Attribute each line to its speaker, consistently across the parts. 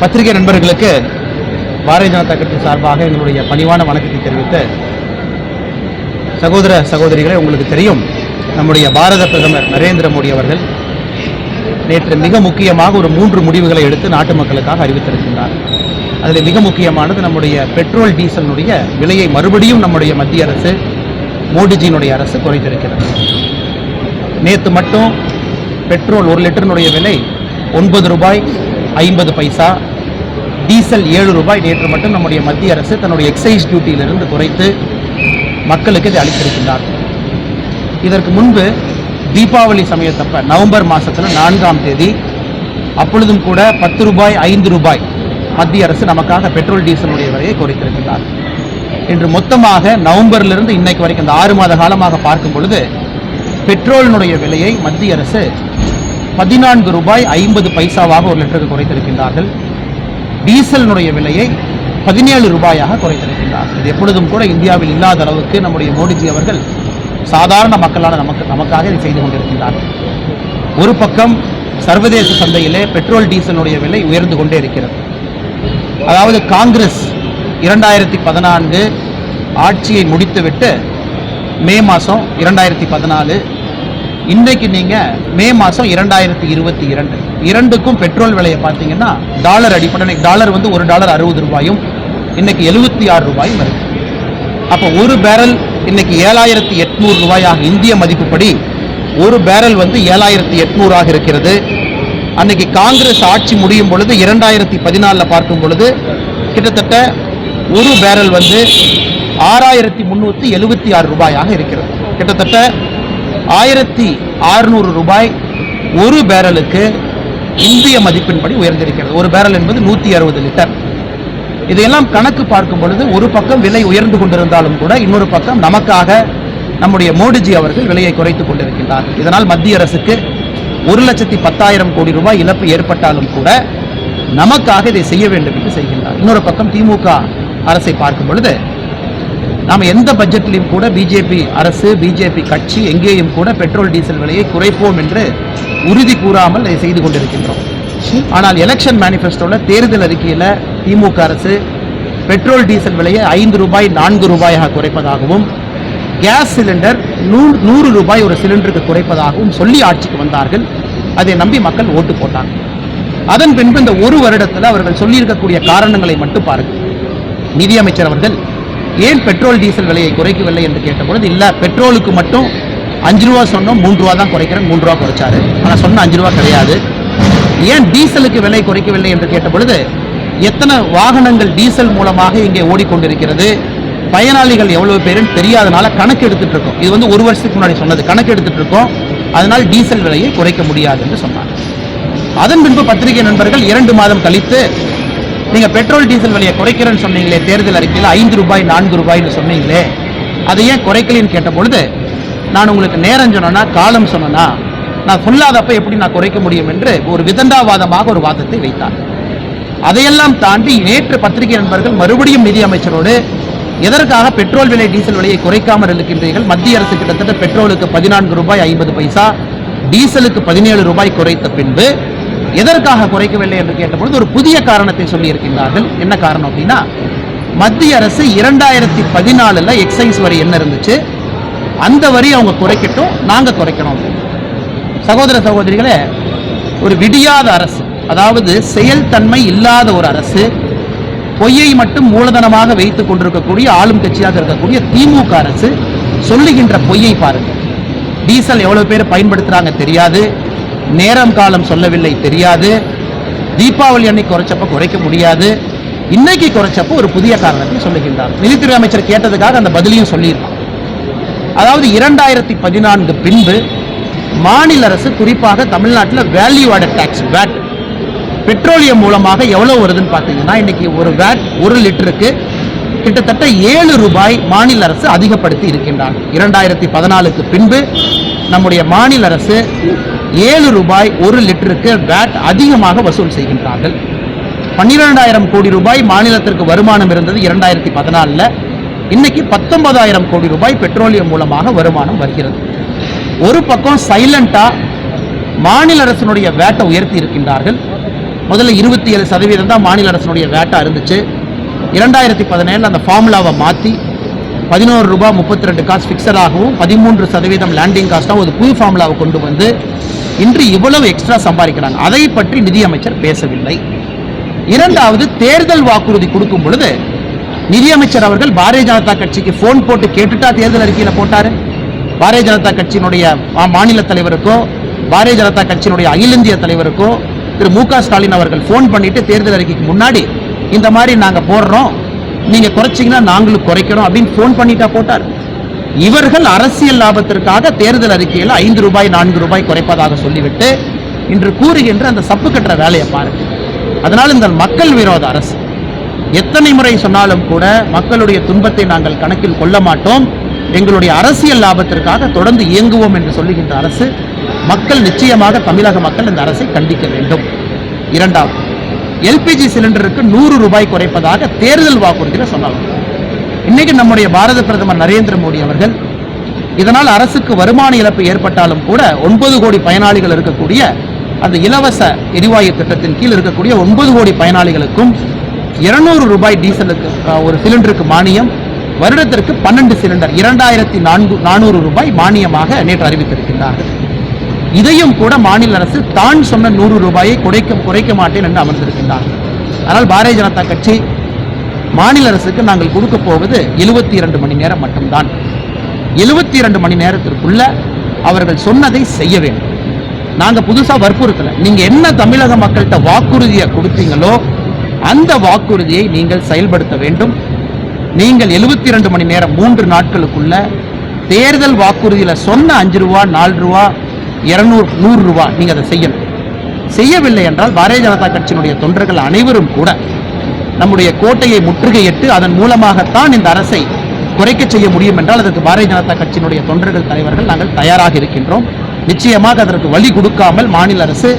Speaker 1: பத்திரிகை நண்பர்களுக்கு பாரதிய ஜனதா கட்சி சார்பாக எங்களுடைய பணிவான வணக்கத்தை தெரிவித்து, சகோதர சகோதரிகளே, உங்களுக்கு தெரியும், நம்முடைய பாரத பிரதமர் நரேந்திர மோடி அவர்கள் நேற்று மிக முக்கியமாக ஒரு 3 முடிவுகளை எடுத்து நாட்டு மக்களுக்காக அறிவித்திருக்கின்றார். அதில் மிக முக்கியமானது நம்முடைய பெட்ரோல் டீசலினுடைய விலையை மறுபடியும் நம்முடைய மத்திய அரசு, மோடிஜியினுடைய அரசு குறைத்திருக்கிறது. நேற்று மட்டும் பெட்ரோல் 1 லிட்டரினுடைய விலை 9 ரூபாய் 50 பைசா, டீசல் 7 ரூபாய் நேற்று மட்டும் நம்முடைய மத்திய அரசு தன்னுடைய எக்ஸைஸ் டியூட்டியிலிருந்து குறைத்து மக்களுக்கு இதை அளித்திருக்கின்றார். இதற்கு முன்பு தீபாவளி சமயத்தப்ப நவம்பர் மாதத்தில் 4ஆம் தேதி அப்பொழுதும் கூட 10 ரூபாய் 5 ரூபாய் மத்திய அரசு நமக்காக பெட்ரோல் டீசலுடைய விலையை குறைத்திருக்கின்றார். இன்று மொத்தமாக நவம்பரிலிருந்து இன்னைக்கு வரைக்கும் இந்த 6 மாத காலமாக பார்க்கும் பொழுது பெட்ரோலினுடைய விலையை மத்திய அரசு 14 ரூபாய் 50 பைசாவாக 1 லிட்டருக்கு குறைத்திருக்கின்றார்கள். டீசலினுடைய விலையை 17 ரூபாயாக குறைத்திருக்கின்றார். இது எப்பொழுதும் கூட இந்தியாவில் இல்லாத அளவுக்கு நம்முடைய மோடிஜி அவர்கள் சாதாரண மக்களான நமக்காக இதை செய்து கொண்டிருக்கின்றார்கள். ஒரு பக்கம் சர்வதேச சந்தையிலே பெட்ரோல் டீசலுடைய விலை உயர்ந்து கொண்டே இருக்கிறது. அதாவது காங்கிரஸ் 2014 ஆட்சியை முடித்துவிட்டு மே மாதம் 2014, இன்றைக்கு நீங்கள் மே மாதம் 2022, இரண்டுக்கும் பெட்ரோல் விலையை பார்த்தீங்கன்னா டாலர் அடிப்படை டாலர் வந்து $1 60 ரூபாயும் இன்னைக்கு 76 ரூபாயும் இருக்கு. அப்போ ஒரு பேரல் இன்னைக்கு 7800 ரூபாயாக இந்திய மதிப்புப்படி ஒரு பேரல் வந்து 7800 இருக்கிறது. அன்னைக்கு காங்கிரஸ் ஆட்சி முடியும் பொழுது 2014 பார்க்கும் பொழுது கிட்டத்தட்ட ஒரு பேரல் வந்து 6376 ரூபாயாக இருக்கிறது. கிட்டத்தட்ட 1600 ரூபாய் ஒரு பேரலுக்கு இந்திய மதிப்பின்படி உயர்ந்திருக்கிறது. ஒரு பேரல் என்பது 160 லிட்டர். இதையெல்லாம் கணக்கு பார்க்கும் பொழுது ஒரு பக்கம் விலை உயர்ந்து கொண்டிருந்தாலும் கூட இன்னொரு பக்கம் நமக்காக நம்முடைய மோடிஜி அவர்கள் விலையை குறைத்துக் கொண்டிருக்கின்றார். இதனால் மத்திய அரசுக்கு 1,10,000 கோடி ரூபாய் இழப்பு ஏற்பட்டாலும் கூட நமக்காக இதை செய்ய வேண்டும் என்று செய்கின்றார். இன்னொரு பக்கம் திமுக அரசை பார்க்கும் பொழுது நாம் எந்த பட்ஜெட்டிலும் கூட பிஜேபி அரசு, பிஜேபி கட்சி எங்கேயும் கூட பெட்ரோல் டீசல் விலையை குறைப்போம் என்று உறுதி கூறாமல் இதை செய்து கொண்டிருக்கின்றோம். ஆனால் எலெக்ஷன் மேனிஃபெஸ்டோவில், தேர்தல் அறிக்கையில் திமுக அரசு பெட்ரோல் டீசல் விலையை 5 ரூபாய் 4 ரூபாயாக குறைப்பதாகவும், கேஸ் சிலிண்டர் 100 ரூபாய் ஒரு சிலிண்டருக்கு குறைப்பதாகவும் சொல்லி ஆட்சிக்கு வந்தார்கள். அதை நம்பி மக்கள் ஓட்டு போட்டாங்க. அதன் பின்பு இந்த ஒரு வருடத்தில் அவர்கள் சொல்லியிருக்கக்கூடிய காரணங்களை மட்டும் பாருங்கள். நிதியமைச்சர் அவர்கள் ஏன் பெட்ரோல் டீசல் விலையை குறைக்கவில்லை என்று கேட்டபொழுது, இல்லை பெட்ரோலுக்கு மட்டும் 5 ரூபா சொன்னோம், 3 ரூபா தான் குறைக்கிறேன், 3 ரூபா குறைச்சாரு. ஆனால் சொன்ன 5 ரூபா கிடையாது. ஏன் டீசலுக்கு விலை குறைக்கவில்லை என்று கேட்ட பொழுது, எத்தனை வாகனங்கள் டீசல் மூலமாக இங்கே ஓடிக்கொண்டிருக்கிறது, பயனாளிகள் எவ்வளவு பேருன்னு தெரியாதனால கணக்கு எடுத்துட்டு இருக்கோம். இது வந்து 1 வருஷத்துக்கு முன்னாடி சொன்னது, கணக்கு எடுத்துட்டு இருக்கோம், அதனால் டீசல் விலையை குறைக்க முடியாது என்று சொன்னாங்க. அதன் பின்பு பத்திரிகை நண்பர்கள் 2 மாதம் கழித்து, நீங்கள் பெட்ரோல் டீசல் விலையை குறைக்கிறேன்னு சொன்னீங்களே, தேர்தல் அறிக்கையில் 5 ரூபாய் 4 ரூபாய்னு சொன்னீங்களே, அதை ஏன் குறைக்கலன்னு கேட்ட பொழுது, நான் உங்களுக்கு நேரம் சொன்னா, காலம் சொன்னா, நான் சொல்லாதப்ப எப்படி நான் குறைக்க முடியும் என்று ஒரு விதண்டாவாதமாக ஒரு வாதத்தை வைத்தார். அதையெல்லாம் தாண்டி நேற்று பத்திரிகை நண்பர்கள் மறுபடியும் நிதி அமைச்சரோடு, எதற்காக பெட்ரோல் விலை டீசல் விலையை குறைக்காமல் இருக்கின்றீர்கள், மத்திய அரசு கிட்டத்தட்ட பெட்ரோலுக்கு 14 ரூபாய் 50 பைசா, டீசலுக்கு 17 ரூபாய் குறைத்த பின்பு எதற்காக குறைக்கவில்லை என்று கேட்டபொழுது ஒரு புதிய காரணத்தை சொல்லி இருக்கின்றார்கள். என்ன காரணம் அப்படின்னா, மத்திய அரசு 2014 எக்ஸைஸ் வரி என்ன இருந்துச்சு, அந்த வரி அவங்க குறைக்கட்டும், நாங்கள் குறைக்கணும். சகோதர சகோதரிகளே, ஒரு விடியாத அரசு, அதாவது செயல்தன்மை இல்லாத ஒரு அரசு, பொய்யை மட்டும் மூலதனமாக வைத்துக் கொண்டிருக்கக்கூடிய ஆளும் கட்சியாக இருக்கக்கூடிய திமுக அரசு சொல்லுகின்ற பொய்யை பாருங்கள். டீசல் எவ்வளவு பேர் பயன்படுத்துறாங்க தெரியாது, நேரம் காலம் சொல்லவில்லை தெரியாது, தீபாவளி அன்னைக்கு குறைச்சப்ப குறைக்க முடியாது, இன்னைக்கு குறைச்சப்போ ஒரு புதிய காரணத்தை சொல்லுகின்றார். நிதித்துறை அமைச்சர் கேட்டதுக்காக அந்த பதிலையும் சொல்லியிருக்கான். அதாவது 2014 பின்பு மாநில அரசு, குறிப்பாக தமிழ்நாட்டில் value added tax VAT, petroleum மூலமாக எவ்வளவு வருதுன்னு பார்த்தீங்கன்னா, இன்னைக்கு ஒரு வேட் 1 லிட்டருக்கு கிட்டத்தட்ட 7 ரூபாய் மாநில அரசு அதிகப்படுத்தி இருக்கின்றார். 2014 பின்பு நம்முடைய மாநில அரசு 7 ரூபாய் 1 லிட்டருக்கு வேட் அதிகமாக வசூல் செய்கின்றார்கள். 12,000 கோடி ரூபாய் மாநிலத்திற்கு வருமானம் இருந்தது 2014. இன்னைக்கு 19,000 கோடி ரூபாய் பெட்ரோலியம் மூலமாக வருமானம் வருகிறது. ஒரு பக்கம் சைலண்டா மாநில அரசினுடைய வேட்டை உயர்த்தி இருக்கின்றார்கள், முதல்ல 27% தான் மாநில அரசினுடைய வேட்டா இருந்துச்சு. 2017 அந்த ஃபார்முலாவை மாற்றி ₹11.32 ஃபிக்ஸடாகவும் 13% லேண்டிங் காஸ்ட்டாகவும் ஒரு புது ஃபார்முலாவை கொண்டு வந்து இன்று இவ்வளவு எக்ஸ்ட்ரா சம்பாதிக்கிறாங்க. அதை பற்றி நிதியமைச்சர் பேசவில்லை. இரண்டாவது, தேர்தல் வாக்குறுதி கொடுக்கும் பொழுது நிதியமைச்சர் அவர்கள் பாரதிய ஜனதா கட்சிக்கு போன் போட்டு கேட்டுட்டா தேர்தல் அறிக்கையில் போட்டாரு. பாரதிய ஜனதா கட்சியினுடைய மாநில தலைவருக்கோ பாரதிய ஜனதா கட்சியினுடைய அகில இந்திய தலைவருக்கோ திரு மு க ஸ்டாலின் அவர்கள் போன் பண்ணிட்டு தேர்தல் அறிக்கைக்கு முன்னாடி இந்த மாதிரி நாங்கள் போடுறோம், நீங்க குறைச்சிங்கன்னா நாங்களும் குறைக்கிறோம் அப்படின்னு போன் பண்ணிட்டா போட்டார். இவர்கள் அரசியல் லாபத்திற்காக தேர்தல் அறிக்கையில் ₹5 ₹4 குறைப்பதாக சொல்லிவிட்டு இன்று கூறுகின்ற அந்த சப்பு கட்டுற வேலையை பாருங்க. அதனால் இந்த மக்கள் விரோத அரசு எத்தனை முறை சொன்னாலும் கூட மக்களுடைய துன்பத்தை நாங்கள் கணக்கில் கொள்ள மாட்டோம், எங்களுடைய அரசியல் லாபத்திற்காக தொடர்ந்து இயங்குவோம் என்று சொல்லுகின்ற அரசு, மக்கள் நிச்சயமாக தமிழக மக்கள் இந்த அரசை கண்டிக்க வேண்டும். இரண்டாவது, எல்பிஜி சிலிண்டருக்கு ₹100 குறைப்பதாக தேர்தல் வாக்குறுதியில் சொன்னாங்க. இன்னைக்கு நம்முடைய பாரத பிரதமர் நரேந்திர மோடி அவர்கள் இதனால் அரசுக்கு வருமான இழப்பு ஏற்பட்டாலும் கூட 9 கோடி பயனாளிகள் இருக்கக்கூடிய அந்த இலவச எரிவாயு திட்டத்தின் கீழ் இருக்கக்கூடிய 9 கோடி பயனாளிகளுக்கும் ₹200 டீசலுக்கு ஒரு சிலிண்டருக்கு மானியம், வருடத்திற்கு 12 சிலிண்டர் ₹2400 மானியமாக நேற்று அறிவித்திருக்கின்றார்கள். இதையும் கூட மாநில அரசு தான் சொன்ன ₹100 குறைக்க மாட்டேன் என்று அமர்ந்திருக்கின்றார்கள். ஆனால் பாரதிய ஜனதா கட்சி மாநில அரசுக்கு நாங்கள் கொடுக்க போவது 72 மணி நேரம் மட்டும்தான். 72 மணி நேரத்திற்குள்ள அவர்கள் சொன்னதை செய்ய வேண்டும். நாங்கள் புதுசாக வற்புறுத்தலை. நீங்கள் என்ன தமிழக மக்கள்கிட்ட வாக்குறுதியை கொடுத்தீங்களோ அந்த வாக்குறுதியை நீங்கள் செயல்படுத்த வேண்டும். நீங்கள் 72 மணி நேரம் 3 நாட்களுக்குள்ள தேர்தல் வாக்குறுதியில் சொன்ன ₹5 ₹4 200 100 நீங்கள் அதை செய்யணும். செய்யவில்லை என்றால் பாரதிய ஜனதா கட்சியினுடைய தொண்டர்கள் அனைவரும் கூட நம்முடைய கோட்டையை முற்றுகையிட்டு அதன் மூலமாகத்தான் இந்த அரசை குறைக்க செய்ய முடியும் என்றால் அதற்கு பாரதிய ஜனதா கட்சியினுடைய தொண்டர்கள் தலைவர்கள் நாங்கள் தயாராக இருக்கின்றோம். நிச்சயமாக அதற்கு வழி கொடுக்காமல் மாநில அரசு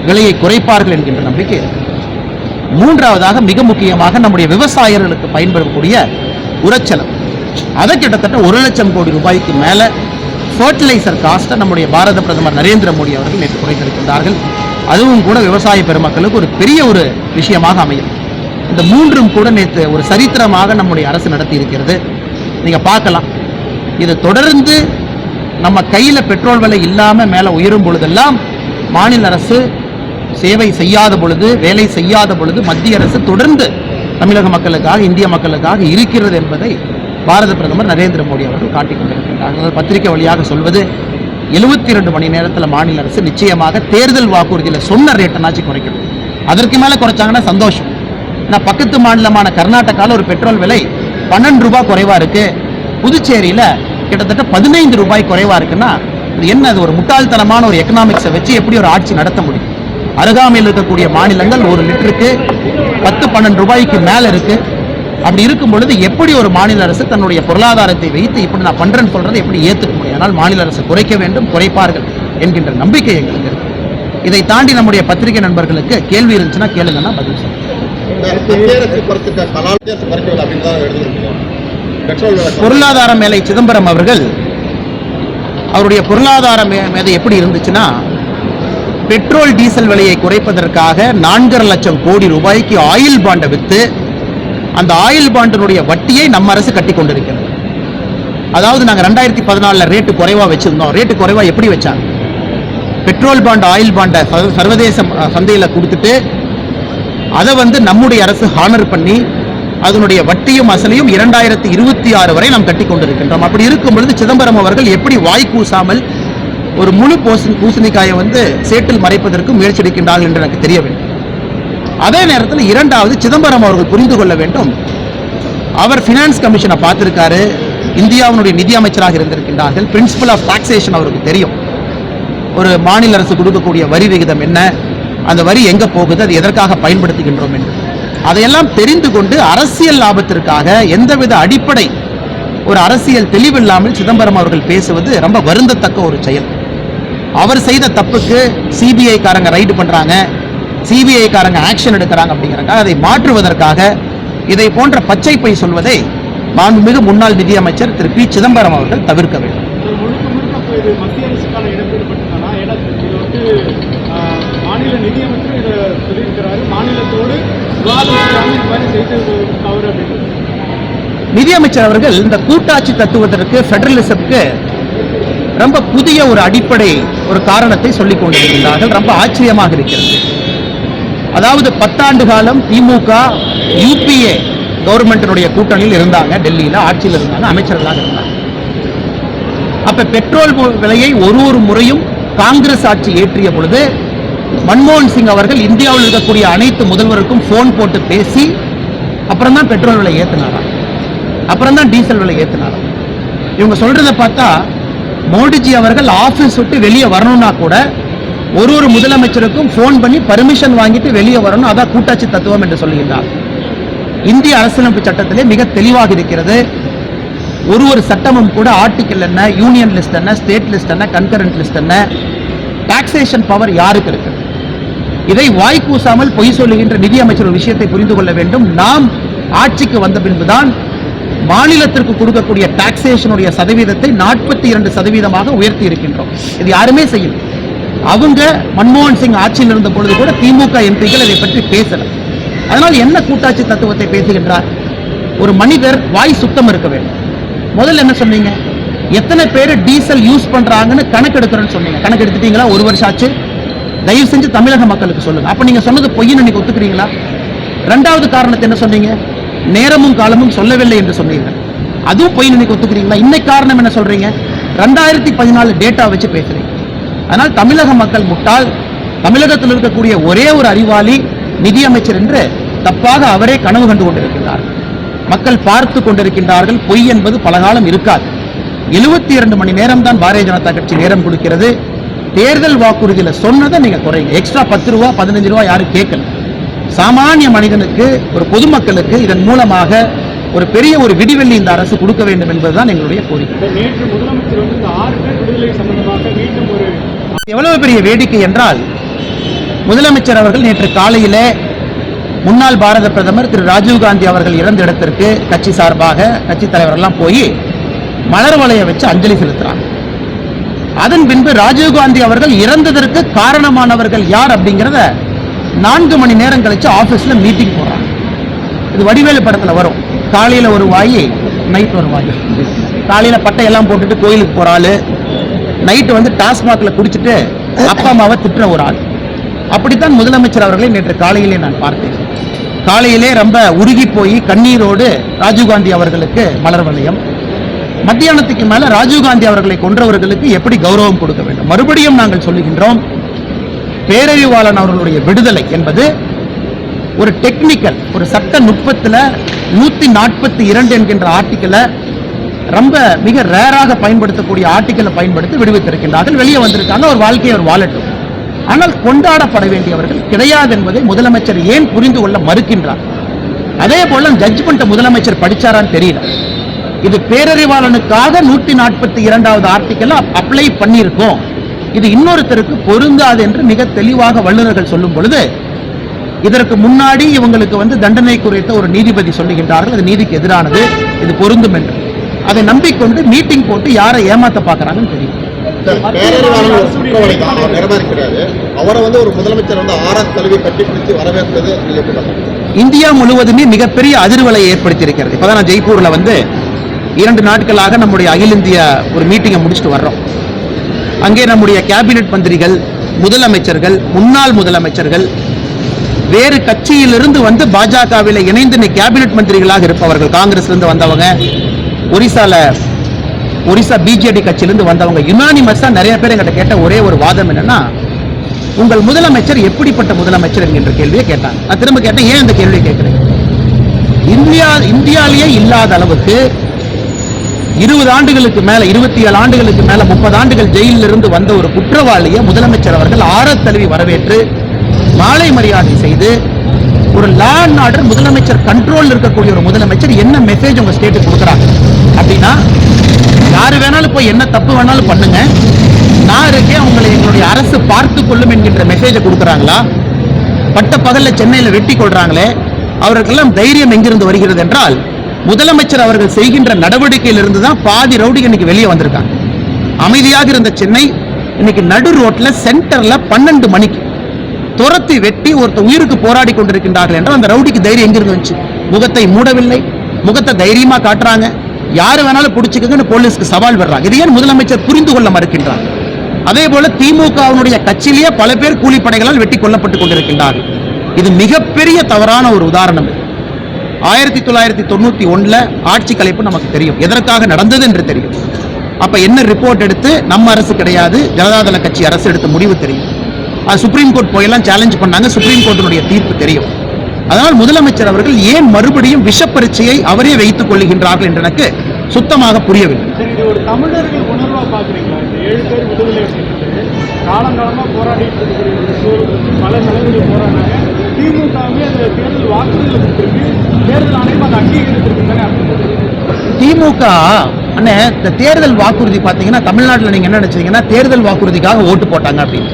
Speaker 1: விலையை குறைப்பார்கள் என்கின்ற நம்பிக்கை இருக்கு. மூன்றாவதாக, மிக முக்கியமாக நம்முடைய விவசாயிகளுக்கு பயன்படக்கூடிய உரச்செலவு, அதை கிட்டத்தட்ட ₹1,00,000 கோடி மேலே ஃபர்டிலைசர் காஸ்ட்டை நம்முடைய பாரத பிரதமர் நரேந்திர மோடி அவர்கள் நேற்று குறைத்திருக்கின்றார்கள். அதுவும் கூட விவசாய பெருமக்களுக்கு ஒரு பெரிய ஒரு விஷயமாக அமையும். இந்த மூன்றும் கூட நேற்று ஒரு சரித்திரமாக நம்முடைய அரசு நடத்தி இருக்கிறது. நீங்கள் பார்க்கலாம், இது தொடர்ந்து நம்ம கையில் பெட்ரோல் விலை இல்லாமல் மேலே உயரும் பொழுதெல்லாம் மாநில அரசு சேவை செய்யாத பொழுது, வேலை செய்யாத பொழுது மத்திய அரசு தொடர்ந்து தமிழக மக்களுக்காக, இந்திய மக்களுக்காக இருக்கிறது என்பதை பாரத பிரதமர் நரேந்திர மோடி அவர்கள் காட்டிக் கொண்டிருக்கின்றார்கள். பத்திரிகை வழியாக சொல்வது 72 மணி நேரத்தில் மாநில அரசு நிச்சயமாக தேர்தல் வாக்குறுதியில் சொன்ன ரேட்டனாச்சு குறைக்கணும். அதற்கு மேலே குறைச்சாங்கன்னா சந்தோஷம். ஏன்னா பக்கத்து மாநிலமான கர்நாடகாவில் ஒரு பெட்ரோல் விலை ₹12 குறைவாக இருக்குது, புதுச்சேரியில் கிட்டத்தட்ட ₹15 குறைவாக இருக்குன்னா இது என்ன? அது ஒரு முட்டாள்தனமான ஒரு எக்கனாமிக்ஸை வச்சு எப்படி ஒரு ஆட்சி நடத்த முடியும்? அருகாமையில் இருக்கக்கூடிய மாநிலங்கள் ஒரு லிட்டருக்கு ₹10-12 மேலே இருக்குது. அப்படி இருக்கும் பொழுது எப்படி ஒரு மாநில அரசு தன்னுடைய பொருளாதாரத்தை வைத்து இப்படி நான் பண்றேன்னு சொல்றதை எப்படி ஏற்றுக்க முடியும்? ஆனால் மாநில அரசு குறைக்க வேண்டும், குறைப்பார்கள் என்கின்ற நம்பிக்கை எங்களுக்கு இருக்கு. இதை தாண்டி நம்முடைய பத்திரிகை நண்பர்களுக்கு கேள்வி இருந்துச்சுன்னா கேளுங்கன்னா பதில் சொல்லுங்க. பொருளாதார மேலை சிதம்பரம் அவர்கள் அவருடைய பொருளாதார மேதை எப்படி இருந்துச்சுன்னா, பெட்ரோல் டீசல் விலையை குறைப்பதற்காக 4.5 லட்சம் கோடி ஆயில் பாண்டை விற்று அந்த ஆயில் பாண்டினுடைய வட்டியை நம்ம அரசு கட்டி கொண்டிருக்கிறது. அதாவது நாங்கள் 2014 ரேட்டு குறைவாக வச்சிருந்தோம். ரேட்டு குறைவாக எப்படி வச்சாங்க? பெட்ரோல் பாண்ட் ஆயில் பாண்டை சர்வதேச சந்தையில் கொடுத்துட்டு அதை நம்முடைய அரசு ஹானர் பண்ணி அதனுடைய வட்டியும் அசலையும் 2026 வரை நாம் கட்டி கொண்டிருக்கின்றோம். அப்படி இருக்கும் பொழுது சிதம்பரம் அவர்கள் எப்படி வாய் கூசாமல் ஒரு முழு பூசணிக்காயை சேற்றில் மறைப்பதற்கு முயற்சி எடுக்கின்றார்கள் என்று எனக்கு தெரிய வேண்டும். அதே நேரத்தில் இரண்டாவது, சிதம்பரம் அவர்கள் புரிந்து கொள்ள வேண்டும், அவர் ஃபினான்ஸ் கமிஷனை பார்த்திருக்காரு, இந்தியாவினுடைய நிதி அமைச்சராக இருந்திருக்கின்றார்கள். பிரின்சிபல் ஆஃப் டாக்ஸேஷன் அவருக்கு தெரியும். ஒரு மாநில அரசு கொடுக்கக்கூடிய வரி விகிதம் என்ன, அந்த வரி எங்கே போகுது, அது எதற்காக பயன்படுத்துகின்றோம் என்று அதையெல்லாம் தெரிந்து கொண்டு அரசியல் லாபத்திற்காக எந்தவித அடிப்படை ஒரு அரசியல் தெளிவில்லாமல் சிதம்பரம் அவர்கள் பேசுவது ரொம்ப வருந்தத்தக்க ஒரு செயல். அவர் செய்த தப்புக்கு சிபிஐ காரங்க ரைடு பண்றாங்க, சிபிஐ காரங்க ஆக்ஷன் எடுக்கிறாங்க அப்படிங்கிறாங்க. அதை மாற்றுவதற்காக இதை போன்ற பச்சை பை சொல்வதை மாண்புமிகு முன்னாள் நிதியமைச்சர் திரு பி சிதம்பரம் அவர்கள் தவிர்க்க வேண்டும்.
Speaker 2: மத்திய அரசுக்கான இழப்பீடு பற்றினா மாநில நிதியமைச்சர் இருக்கிறாரு, மாநிலத்தோடு விவாதம் இல்லாமல் இந்த மாதிரி செய்தது தவறு அப்படின்னு.
Speaker 1: நிதியமைச்சர் அவர்கள் இந்த கூட்டாட்சி தத்துவத்திற்கு ஃபெடரலிசத்துக்கு ரொம்ப புதிய ஒரு அடிப்படை ஒரு காரணத்தை சொல்லிக் கொண்டிருக்கிறார்கள். ரொம்ப ஆச்சரியமாக இருக்கிறது. அதாவது 10 ஆண்டு காலம் திமுக யூபிஏ கவர்மெண்டினுடைய கூட்டணியில் இருந்தாங்க, டெல்லியில் ஆட்சியில் இருந்தாங்க, அமைச்சர்களாக இருந்தாங்க. அப்ப பெட்ரோல் விலையை ஒரு முறையும் காங்கிரஸ் ஆட்சி ஏற்றிய பொழுது மன்மோகன் சிங் அவர்கள் இந்தியாவில் இருக்கக்கூடிய அனைத்து முதல்வருக்கும் போன் போட்டு பேசி அப்புறம் தான் பெட்ரோல் விலை ஏற்றினாராம், அப்புறம் தான் டீசல் விலை ஏற்றினாராம். இவங்க சொல்றதை பார்த்தா மோடிஜி அவர்கள் ஆபீஸ் விட்டு வெளியே வரணும்னா கூட ஒரு முதலமைச்சருக்கும் போன் பண்ணி பர்மிஷன் வாங்கிட்டு வெளியே வரணும். அதான் கூட்டாட்சி தத்துவம் என்று சொல்லுகின்றார். இந்திய அரசியலமைப்பு சட்டத்திலே மிக தெளிவாக இருக்கிறது. ஒரு சட்டமும் கூட ஆர்டிக்கல் என்ன, யூனியன் லிஸ்ட் என்ன, ஸ்டேட் லிஸ்ட் என்ன, கன்கரண்ட் லிஸ்ட் என்ன, டாக்ஸேஷன் பவர் யாருக்கு இருக்கு? இதை வாய்க்கூசாமல் பொய் சொல்லுகின்ற நிதியமைச்சர் ஒரு விஷயத்தை புரிந்து கொள்ள வேண்டும். நாம் ஆட்சிக்கு வந்த பின்புதான் மாநிலத்திற்கு கொடுக்கக்கூடிய டாக்ஸேஷனுடைய சதவீதத்தை 42% உயர்த்தி இருக்கின்றோம். இது யாருமே செய்யல. அவங்க மன்மோகன் சிங் ஆட்சியில் இருந்த பொழுது கூட திமுக எம்பிக்கள் இதை பற்றி பேசல. அதனால் என்ன கூட்டாட்சி தத்துவத்தை பேசுகின்றார்? ஒரு மனிதர் வாய் சுத்தம் இருக்க வேண்டும். முதல்ல என்ன சொன்னீங்க? எத்தனை பேர் டீசல் யூஸ் பண்றாங்கன்னு கணக்கு எடுக்கிறேன்னு சொன்னீங்க. கணக்கு எடுத்துட்டீங்களா? 1 வருஷம் ஆச்சு. தயவு செஞ்சு தமிழக மக்களுக்கு சொல்லுங்க. அப்ப நீங்க சொன்னது பொய்ன்னு நீங்க ஒத்துக்கிறீங்களா? 2வது காரணத்தை என்ன சொன்னீங்க? நேரமும் காலமும் சொல்லவில்லை என்று சொன்னீங்க. அதுவும் பொய் நீங்க ஒத்துக்கிறீங்களா? இன்னைக்கு காரணம் என்ன சொல்றீங்க? 2014 டேட்டா வச்சு பேசுறீங்க. அதனால் தமிழக மக்கள் முட்டாள். தமிழகத்தில் இருக்கக்கூடிய ஒரே ஒரு அறிவாளி நிதியமைச்சர் என்று தப்பாக அவரே கனவு கண்டு கொண்டிருக்கிறார். மக்கள் பார்த்து கொண்டிருக்கின்றார்கள். பொய் என்பது பல காலம் இருக்காது. 72 மணி நேரம் தான் பாரதிய ஜனதா கட்சி நேரம் கொடுக்கிறது. தேர்தல் வாக்குறுதியில சொன்னதை நீங்க குறைங்க. எக்ஸ்ட்ரா 10 ரூபா 15 ரூபா யாரும் கேட்கல. சாமானிய மனிதனுக்கு, ஒரு பொதுமக்களுக்கு இதன் மூலமாக ஒரு பெரிய ஒரு விடிவெள்ளி இந்த அரசு கொடுக்க வேண்டும் என்பதுதான் எங்களுடைய கோரிக்கை.
Speaker 2: நேற்று முதலமைச்சர் வந்து இந்த 6 பேர் விடுதலை சம்பந்தமாக மீண்டும் ஒரு
Speaker 1: எவ்வளவு பெரிய வேடிக்கை என்றால், முதலமைச்சர் அவர்கள் நேற்று காலையிலே முன்னாள் பாரத பிரதமர் திரு ராஜீவ்காந்தி அவர்கள் இறந்த இடத்திற்கு கட்சி சார்பாக கட்சி தலைவரெல்லாம் போய் மலர் வளைய வச்சு அஞ்சலி செலுத்துறாங்க. அதன் பின்பு ராஜீவ்காந்தி அவர்கள் இறந்ததற்கு காரணமானவர்கள் யார் அப்படிங்கிறத 4 மணி நேரம் கழிச்சு ஆபீஸ்ல மீட்டிங் போடுறாங்க. இது வடிவேலு படத்துல வரும். காலையில ஒரு வாயி, நைட் ஒரு வாயி. காலையில பட்டையெல்லாம் போட்டுட்டு கோயிலுக்கு போற ஆளு, நைட்டு வந்து டாஸ்மாக்ல குடிச்சிட்டு அப்பா அம்மாவை திட்டுற ஒரு ஆள். அப்படித்தான் முதலமைச்சர் அவர்களை நேற்று காலையிலே நான் பார்த்தேன். காலையிலே ரொம்ப உருகி போய் கண்ணீரோடு ராஜீவ்காந்தி அவர்களுக்கு மலர் வளையம். மத்தியானத்துக்கு மேல ராஜீவ்காந்தி அவர்களை கொன்றவர்களுக்கு எப்படி கௌரவம் கொடுக்க வேண்டும்? மறுபடியும் நாங்கள் சொல்லுகின்றோம், பேரறிவாளன் அவர்களுடைய விடுதலை என்பது ஒரு டெக்னிக்கல், ஒரு சட்ட நுட்பத்தில் 142 என்கின்ற ஆர்டிக்கலை ரொம்ப மிக ரேராக பயன்படுத்தக்கூடிய ஆர்டிக்கலை பயன்படுத்தி விடுவித்திருக்கின்றார்கள். வெளியே வந்திருக்காங்க, ஒரு வாழ்க்கையை ஒரு வாழட்டும். ஆனால் கொண்டாடப்பட வேண்டியவர்கள் கிடையாது என்பதை முதலமைச்சர் ஏன் புரிந்து கொள்ள மறுக்கின்றார்? அதே போல ஜட்ஜ்மெண்ட் முதலமைச்சர் படிச்சாரான்னு தெரியல. இது பேரறிவாளனுக்காக 142வது ஆர்டிக்கல் அப்ளை பண்ணியிருக்கோம், இது இன்னொருத்தருக்கு பொருந்தாது என்று மிக தெளிவாக வல்லுநர்கள் சொல்லும் பொழுது, இதற்கு முன்னாடி இவங்களுக்கு வந்து தண்டனை குறித்த ஒரு நீதிபதி சொல்லுகின்றார்கள், அது நீதிக்கு எதிரானது, இது பொருந்தும் என்று. அதை நம்பிக்கொண்டு மீட்டிங் போட்டு யாரை ஏமாத்த பார்க்கறாங்கன்னு தெரியும்.
Speaker 3: அவரை வந்து ஒரு முதலமைச்சர் வந்து ஆர்எஸ் தலைவி கட்டி பிடித்து வரவேற்பது
Speaker 1: இந்தியா முழுவதுமே மிகப்பெரிய அதிர்வலையை ஏற்படுத்தி இருக்கிறது. இப்பதான் நான் ஜெய்ப்பூர்ல வந்து 2 நாட்களாக நம்முடைய அகில இந்திய ஒரு மீட்டிங்கை முடிச்சுட்டு வர்றோம். அங்கே நம்முடைய கேபினெட் மந்திரிகள், முதலமைச்சர்கள், முன்னாள் முதலமைச்சர்கள், வேறு கட்சியிலிருந்து வந்து பாஜகவில் இணைந்து கேபினெட் மந்திரிகளாக இருப்பவர்கள், காங்கிரஸ்ல இருந்து வந்தவங்க, ஒரிசா பிஜேடி கட்சியிலிருந்து வந்தவங்க, யுனானிமஸா நிறைய பேர் எங்கிட்ட கேட்ட ஒரே ஒரு வாதம் என்னன்னா, உங்கள் முதலமைச்சர் எப்படிப்பட்ட முதலமைச்சர் என்கின்ற கேள்வியை கேட்டாங்க. நான் திரும்ப கேட்டேன், ஏன் இந்த கேள்வியை கேட்கிறேன்? இந்தியாவிலேயே இல்லாத அளவுக்கு 20 ஆண்டுகளுக்கு மேல, 27 ஆண்டுகளுக்கு மேல, 30 ஆண்டுகள் ஜெயிலில் இருந்து வந்த ஒரு குற்றவாளியை முதலமைச்சர் அவர்கள் ஆரத் தழுவி வரவேற்று மாலை மரியாதை செய்து, ஒரு லா அண்ட் ஆர்டர் முதலமைச்சர் கண்ட்ரோல் இருக்கக்கூடிய ஒரு முதலமைச்சர் என்ன மெசேஜ் உங்க ஸ்டேட்டுக்கு கொடுக்குறாங்க அப்படின்னா, யாரு வேணாலும் போய் என்ன தப்பு வேணாலும் பண்ணுங்க, நான் இருக்கேன், உங்களை எங்களுடைய அரசு பார்த்து கொள்ளும் என்கின்ற மெசேஜை கொடுக்குறாங்களா? பட்ட பகல்ல சென்னையில வெட்டி கொள்றாங்களே, அவர்களுக்கெல்லாம் தைரியம் எங்கிருந்து வருகிறது என்றால், முதலமைச்சர் அவர்கள் செய்கின்ற நடவடிக்கையிலிருந்து தான் பாதி ரவுடிகள் இன்னைக்கு வெளியே வந்திருக்காங்க. அமைதியாக இருந்த சென்னை இன்னைக்கு நடு ரோட்ல சென்டர்ல 12 மணிக்கு துரத்தி வெட்டி ஒருத்தர் உயிருக்கு போராடி கொண்டிருக்கின்றார்கள் என்றால் அந்த ரவுடிக்கு தைரியம் எங்கிருந்து வந்துச்சு? முகத்தை மூடவில்லை, முகத்தை தைரியமா காட்டுறாங்க, யாரு வேணாலும் பிடிச்சுக்கங்கன்னு போலீஸ்க்கு சவால் வர்றாங்க. இது ஏன் முதலமைச்சர் புரிந்து கொள்ள மறுக்கின்றார்? அதே போல திமுகவினுடைய கட்சியிலேயே பல பேர் கூலிப்படைகளால் வெட்டி கொல்லப்பட்டுக் கொண்டிருக்கின்றார்கள். இது மிகப்பெரிய தவறான ஒரு உதாரணம். 1991 ஆட்சி கலைப்பு நமக்கு தெரியும், எதற்காக நடந்தது என்று தெரியும். அப்ப என்ன ரிப்போர்ட் எடுத்து நம்ம அரசு கிடையாது, ஜனதாதள கட்சி அரசு எடுத்த முடிவு தெரியும். அது சுப்ரீம் கோர்ட் போயெல்லாம் சேலஞ்ச் பண்ணாங்க, சுப்ரீம் கோர்ட்டினுடைய தீர்ப்பு தெரியும். அதனால் முதலமைச்சர் அவர்கள் ஏன் மறுபடியும் விஷ பரீட்சையை அவரே வைத்துக் கொள்ளுகின்றார்கள் என்று எனக்கு சுத்தமாக புரியவில்லை.
Speaker 2: சரி, இது ஒரு தமிழர்கள் உணர்வா பாக்குறீங்களா? இந்த 7 பேர் விடுதலை அப்படின்றது காலங்காலமா போராடிட்டு இருக்கிற ஒரு சூழல் வச்சு பல தலைவர்கள் போராடினாங்க. திமுகவே அந்த தேர்தல் வாக்குறுதிகளை கொடுத்திருக்கு, தேர்தல் ஆணையம் அதை அங்கீகரித்திருக்குதானே அப்படின்றது.
Speaker 1: திமுக அண்ணே, இந்த தேர்தல் வாக்குறுதி பாத்தீங்கன்னா தமிழ்நாட்டில் நீங்க என்ன நினைச்சீங்கன்னா தேர்தல் வாக்குறுதிக்காக ஓட்டு போட்டாங்க அப்படின்னு.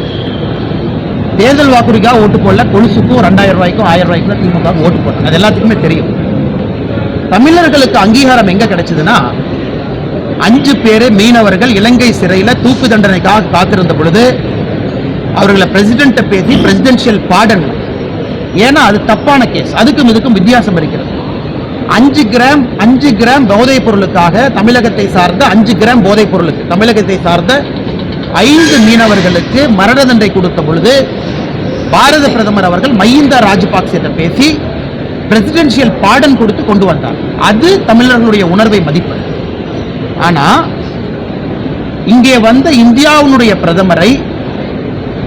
Speaker 1: தேர்தல் வாக்குறுதிக்காக ஓட்டு போடல, கொலுசுக்கும் 2000 ரூபாய்க்கும் 1000 ரூபாய்க்கும் திமுக ஓட்டு போட்டாங்க. அது எல்லாத்துக்குமே தெரியும். தமிழர்களுக்கு அங்கீகாரம் எங்க கிடைச்சதுன்னா 5 பேரு மீனவர்கள் இலங்கை சிறையில தூக்கு தண்டனைக்காக காத்திருந்த பொழுது அவர்களை பிரசிடென்ட் பேசி பிரசிடென்ஷியல் பாடன், ஏன்னா அது தப்பான கேஸ், அதுக்கும் இதுக்கும் வித்தியாசம் இருக்கிறது. 5 கிராம் போதைப் பொருளுக்காக தமிழகத்தை சார்ந்த 5 கிராம் போதைப் பொருளுக்கு தமிழகத்தை சார்ந்த 5 மீனவர்களுக்கு மரண தண்டனை கொடுத்த பொழுது பாரத பிரதமர் அவர்கள் மஹிந்த ராஜபக்சேட்ட பேசி பிரசிடென்ஷியல் பாடன் கொடுத்து கொண்டு வந்தார். அது தமிழர்களுடைய உணர்வை மதிப்பது. ஆனா இங்கே வந்த இந்தியாவுடைய பிரதமரை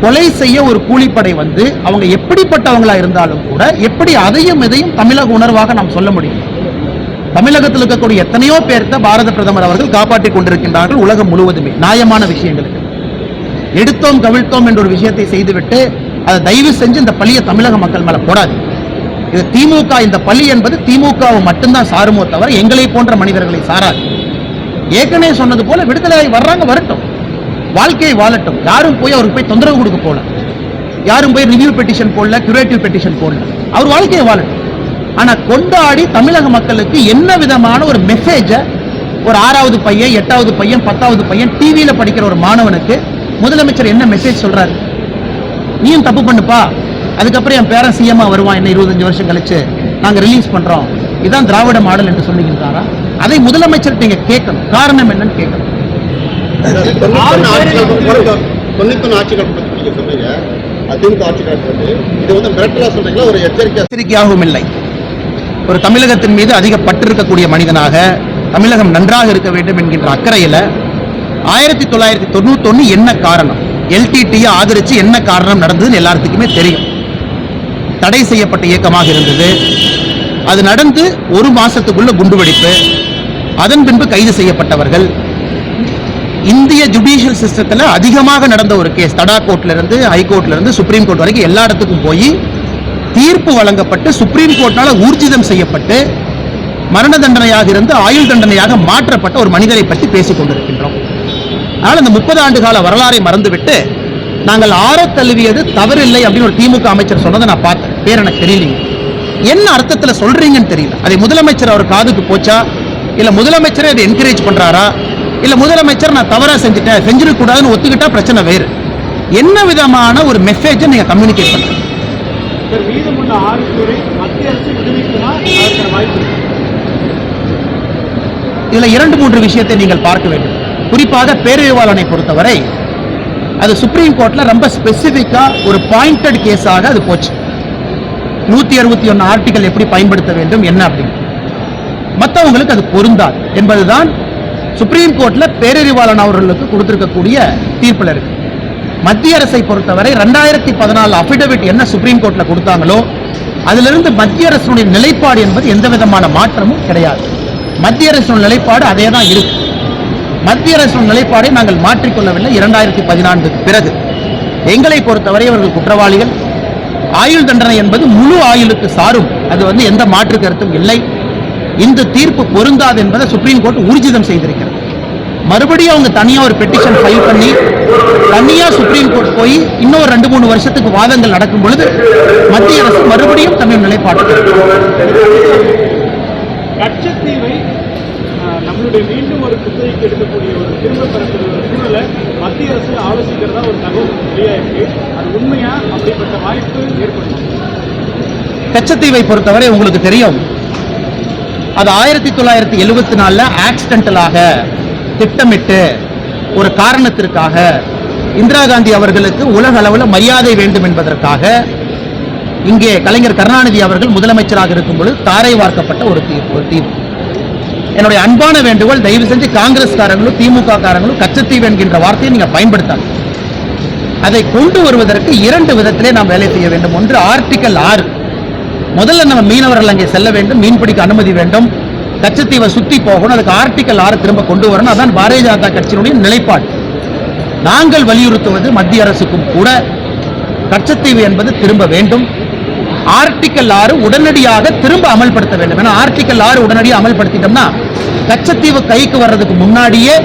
Speaker 1: கொலை செய்ய ஒரு கூலிப்படை வந்து அவங்க எப்படிப்பட்டவங்களா இருந்தாலும் கூட எப்படி அதையும் இதையும் தமிழக உணர்வாக நாம் சொல்ல முடியும்? தமிழகத்தில் இருக்கக்கூடிய எத்தனையோ பேர்த்த பாரத பிரதமர் அவர்கள் காப்பாற்றிக் கொண்டிருக்கின்றார்கள் உலகம் முழுவதுமே நியாயமான விஷயங்களுக்கு. எடுத்தோம் கவிழ்த்தோம் என்ற ஒரு விஷயத்தை செய்துவிட்டு அதை தயவு செஞ்சு இந்த பழியை தமிழக மக்கள் மேல போடாது. இது திமுக, இந்த பழி என்பது திமுகவை மட்டும்தான் சாருமோ தவிர எங்களை போன்ற மனிதர்களை சாராது. ஏற்கனவே சொன்னது போல விடுதலை வர்றாங்க, வரட்டும், வாழ்க்கையை வாழட்டும். யாரும் போய் அவருக்கு போய் தொந்தரவு கொடுக்க போல, யாரும் போய் ரிவ்யூ பெட்டிஷன் போடல, கியூரேட்டிவ் பெட்டிஷன் போடல, அவர் வாழ்க்கையை வாழட்டும். ஆனா கொண்டாடி தமிழக மக்களுக்கு என்ன விதமான ஒரு மெசேஜ ஒரு 6வது பையன், 8வது பையன், 10வது பையன் டிவியில படிக்கிற ஒரு மாணவனுக்கு முதலமைச்சர் என்ன மெசேஜ் சொல்றாரு? நீயும் தப்பு பண்ணுப்பா, அதுக்கப்புறம் என் பேரன் சிஎம்மா வருவான், என்ன 25 வருஷம் கழிச்சு நாங்க ரிலீஸ் பண்றோம், இதான் திராவிட மாடல் என்று சொல்லுகின்றாரா? அதை முதலமைச்சர் நீங்க கேட்கணும், காரணம் என்னன்னு கேட்கணும்.
Speaker 3: 91 ஆட்சிகள் பற்றி நீங்க சொன்னீங்க, அதிமுக ஆட்சிகள் வந்து இது வந்து மிரட்டலா சொல்றீங்களா, ஒரு
Speaker 1: எச்சரிக்கையாகவும் இல்லை. ஒரு தமிழகத்தின் மீது அதிக பற்று இருக்கக்கூடிய மனிதனாக தமிழகம் நன்றாக இருக்க வேண்டும் என்கின்ற அக்கறையில 1991 என்ன காரணம், எல்டிடியை ஆதரிச்சு என்ன காரணம் நடந்ததுன்னு எல்லாத்துக்குமே தெரியும். தடை செய்யப்பட்ட இயக்கமாக இருந்தது. அது நடந்து 1 மாசத்துக்குள்ள குண்டுவெடிப்பு, அதன் பின்பு கைது செய்யப்பட்டவர்கள். இந்திய ஜுடிஷியல் சிஸ்டத்தில் அதிகமாக நடந்த ஒரு கேஸ், தடா கோர்ட்ல இருந்து ஹைகோர்ட்ல இருந்து சுப்ரீம் கோர்ட் வரைக்கும் எல்லா இடத்துக்கும் போய் தீர்ப்பு வழங்கப்பட்டு சுப்ரீம் கோர்ட்னால ஊர்ஜிதம் செய்யப்பட்டு மரண தண்டனையாக இருந்து ஆயுள் தண்டனையாக மாற்றப்பட்ட ஒரு மனிதரை பற்றி பேசிக் கொண்டிருக்கின்றோம். அதனால் இந்த 30 ஆண்டு கால வரலாறை மறந்துவிட்டு நாங்கள் ஆறத் தழுவியது தவறில்லை அப்படின்னு ஒரு திமுக அமைச்சர் சொன்னதை நான் பார்த்தேன். பேர் எனக்கு தெரியலைங்க, என்ன அர்த்தத்தில் சொல்றீங்கன்னு தெரியல. அதை முதலமைச்சர் அவர் காதுக்கு போச்சா, இல்ல முதலமைச்சரை அதை என்கரேஜ் பண்றாரா, இல்ல முதலமைச்சர் நான் தவறா செஞ்சுட்டேன், செஞ்சிடக்கூடாதுன்னு ஒத்துக்கிட்டா பிரச்சனை வேறு. என்ன விதமான ஒரு மெசேஜை நீங்க கம்யூனிகேட் பண்றீங்க?
Speaker 2: மீதமுள்ள 6 பேரை மத்திய அரசு விடுவிக்குமா, அதற்கான வாய்ப்பு இருக்கு?
Speaker 1: இதுல 2-3 விஷயத்தை நீங்கள் பார்க்க வேண்டும். குறிப்பாக பேரறிவாளனை பொறுத்தவரை அது சுப்ரீம் கோர்ட்ல ரொம்ப ஸ்பெசிபிக்கா ஒரு பாயிண்டட் கேஸாக அது போச்சு. 161 ஆர்டிகல் எப்படி பயன்படுத்த வேண்டும் என்ன அப்படின்னு, மற்றவங்களுக்கு அது பொருந்தாது என்பதுதான் சுப்ரீம் கோர்ட்ல பேரறிவாளன் அவர்களுக்கு கொடுத்திருக்கக்கூடிய தீர்ப்புல இருக்கு. மத்திய அரசை பொறுத்தவரை 2014 அபிடவிட் என்ன சுப்ரீம் கோர்ட்ல கொடுத்தாங்களோ அதிலிருந்து மத்திய அரசுடைய நிலைப்பாடு என்பது எந்த விதமான மாற்றமும் கிடையாது. மத்திய அரசு நிலைப்பாடு அதே தான் இருக்கு. மத்திய அரசு நிலைப்பாடை நாங்கள் மாற்றிக்கொள்ளவில்லை. 2014 பிறகு எங்களை பொறுத்தவரை அவர்கள் குற்றவாளிகள். ஆயுள் தண்டனை என்பது முழு ஆயுளுக்கு சாரும், அது எந்த மாற்று கருத்தும் இல்லை. இந்த தீர்ப்பு பொருந்தாது என்பதை சுப்ரீம் கோர்ட் ஊர்ஜிதம் செய்திருக்கிறது. மறுபடியும் அவங்க தனியா ஒரு பெட்டிஷன் ஃபைல் பண்ணி தனியா சுப்ரீம் கோர்ட் போய் இன்னும் 2-3 வருஷத்துக்கு வாதங்கள் நடக்கும் பொழுது மத்திய அரசு மறுபடியும் தமிழ் நிலைப்பாடு.
Speaker 2: கச்சத்தீவை நம்மளுடைய மீண்டும் ஒரு குத்தகைக்கு எடுக்கக்கூடிய ஒரு திரும்ப பெறக்கூடிய ஒரு சூழலை மத்திய அரசு ஆலோசிக்கிறதா ஒரு தகவல் வெளியாயிருக்கு. அது உண்மையா? அப்படிப்பட்ட வாய்ப்பு ஏற்படும்?
Speaker 1: கச்சத்தீவை பொறுத்தவரை உங்களுக்கு தெரியும், அது 1974 ஆக்சிடென்டலாக திட்டமிட்டு ஒரு காரணத்திற்காக இந்திரா காந்தி அவர்களுக்கு உலக அளவில் மரியாதை வேண்டும் என்பதற்காக இங்கே கலைஞர் கருணாநிதி அவர்கள் முதலமைச்சராக இருக்கும் பொழுது தாரை வார்க்கப்பட்ட ஒரு தீர்வு. என்னுடைய அன்பான வேண்டுகோள், தயவு செஞ்சு காங்கிரஸ்காரங்களும் திமுக காரங்களும் கச்சத்தீவு என்கின்ற வார்த்தையை நீங்க பயன்படுத்தாங்க. அதை கொண்டு வருவதற்கு 2 விதத்திலே நாம் வேலை செய்ய வேண்டும். ஒன்று, ஆர்டிகல் 6. முதல்ல நம்ம மீனவர்கள் அங்கே செல்ல வேண்டும், மீன்பிடிக்க அனுமதி வேண்டும், கச்சத்தீவை சுத்தி போகணும். அதுக்கு ஆர்டிகல் 6 திரும்ப கொண்டு வரணும். அதான் பாரதிய ஜனதா கட்சியினுடைய நிலைப்பாடு. நாங்கள் வலியுறுத்துவது மத்திய அரசுக்கும் கூட கச்சத்தீவு என்பது திரும்ப வேண்டும். ஆர்டிகல் 6 உடனடியாக திரும்ப அமல்படுத்த வேண்டும். ஏன்னா ஆர்டிகல் 6 உடனடியாக அமல்படுத்திட்டோம்னா கச்சத்தீவு கைக்கு வர்றதுக்கு முன்னாடியே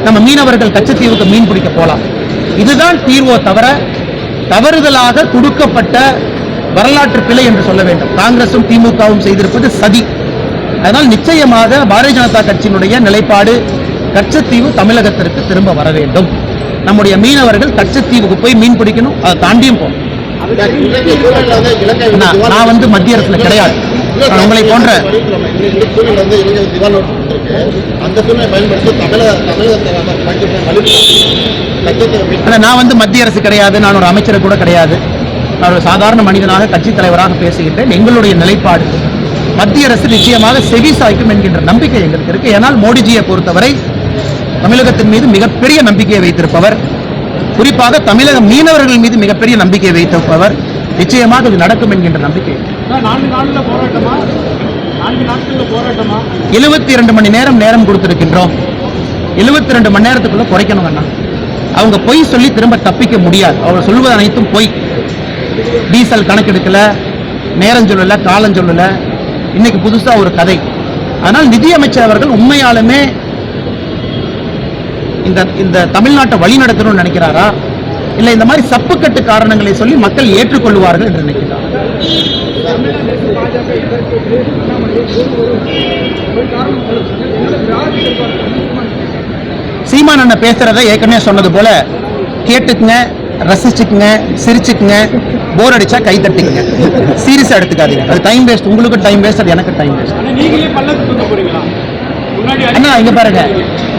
Speaker 1: நம்ம மீனவர்கள் கச்சத்தீவுக்கு மீன் பிடிக்க போலாம். இதுதான் தீர்வோ தவிர தவறுதலாக கொடுக்கப்பட்ட வரலாற்று பிழை என்று சொல்ல வேண்டும். காங்கிரசும் திமுகவும் செய்திருப்பது சதி. அதனால் நிச்சயமாக பாரதிய ஜனதா கட்சியினுடைய நிலைப்பாடு, கச்சத்தீவு தமிழகத்திற்கு திரும்ப வர வேண்டும். நம்முடைய மீனவர்கள் கச்சத்தீவுக்கு போய் மீன் பிடிக்கணும், அதை தாண்டியும் போகணும். நான் வந்து மத்திய அரசுல கிடையாது. உங்களை போன்ற நான் வந்து மத்திய அரசு கிடையாது, நான் ஒரு அமைச்சர் கூட கிடையாது. நான் ஒரு சாதாரண மனிதனாக கட்சித் தலைவராக பேசுகின்றேன். எங்களுடைய நிலைப்பாடு மத்திய அரசு நிச்சயமாக செவி சாய்க்கும் என்கின்ற நம்பிக்கை எங்களுக்கு இருக்கு. ஏனால் மோடிஜியை பொறுத்தவரை தமிழகத்தின் மீது மிகப்பெரிய நம்பிக்கையை வைத்திருப்பவர், குறிப்பாக தமிழக மீனவர்கள் மீது மிகப்பெரிய நம்பிக்கையை வைத்திருப்பவர். நிச்சயமாக இது நடக்கும் என்கின்ற நம்பிக்கை. 72 மணி நேரம் கொடுத்திருக்கின்றோம். 72 மணி நேரத்துக்குள்ள குறைக்கணும் அண்ணா. அவங்க பொய் சொல்லி திரும்ப தப்பிக்க முடியாது. அவங்க சொல்வது அனைத்தும் பொய். டீசல் கணக்கெடுக்கல, நேரம் சொல்லல, காலம் சொல்லல. இன்னைக்கு புதுசா ஒரு கதை. அதனால் நிதியமைச்சர் அவர்கள் உண்மையாலுமே இந்த தமிழ்நாட்டை வழி நடத்தணும்னு நினைக்கிறாரா, இல்ல இந்த மாதிரி சப்புக்கட்டு காரணங்களை சொல்லி மக்கள் ஏற்றுக்கொள்வார்கள் என்று நினைக்கிறார்? சீமான் அண்ணன் பேசுறதை ஏற்கனவே சொன்னது போல கேட்டுக்குங்க, ரசிச்சுக்குங்க, சிரிச்சுக்குங்க, போர் அடிச்சா கை தட்டிக்குங்க. சீரியஸா எடுத்துக்காதீங்க. அது டைம் வேஸ்ட். உங்களுக்கு டைம் வேஸ்ட், அது எனக்கு டைம் வேஸ்ட். அண்ணா இங்க பாருங்க,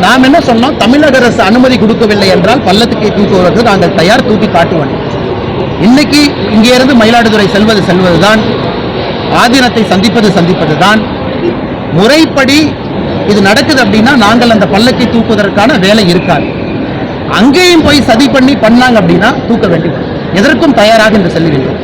Speaker 1: நாம் என்ன சொன்னோம், தமிழக அரசு அனுமதி கொடுக்கவில்லை என்றால் பள்ளத்துக்கு தூக்குவது நாங்கள் தயார், தூக்கி காட்டுவோம். இன்னைக்கு இங்கே இருந்து மயிலாடுதுறை செல்வதுதான், ஆதீனத்தை சந்திப்பதுதான் முறைப்படி. இது நடக்குது அப்படின்னா நாங்கள் அந்த பல்லக்கை தூக்குவதற்கான வேலை இருக்காது. அங்கேயும் போய் சதி பண்ணாங்க அப்படின்னா தூக்க வேண்டும். எதற்கும் தயாராக என்று சொல்லுகின்றோம்.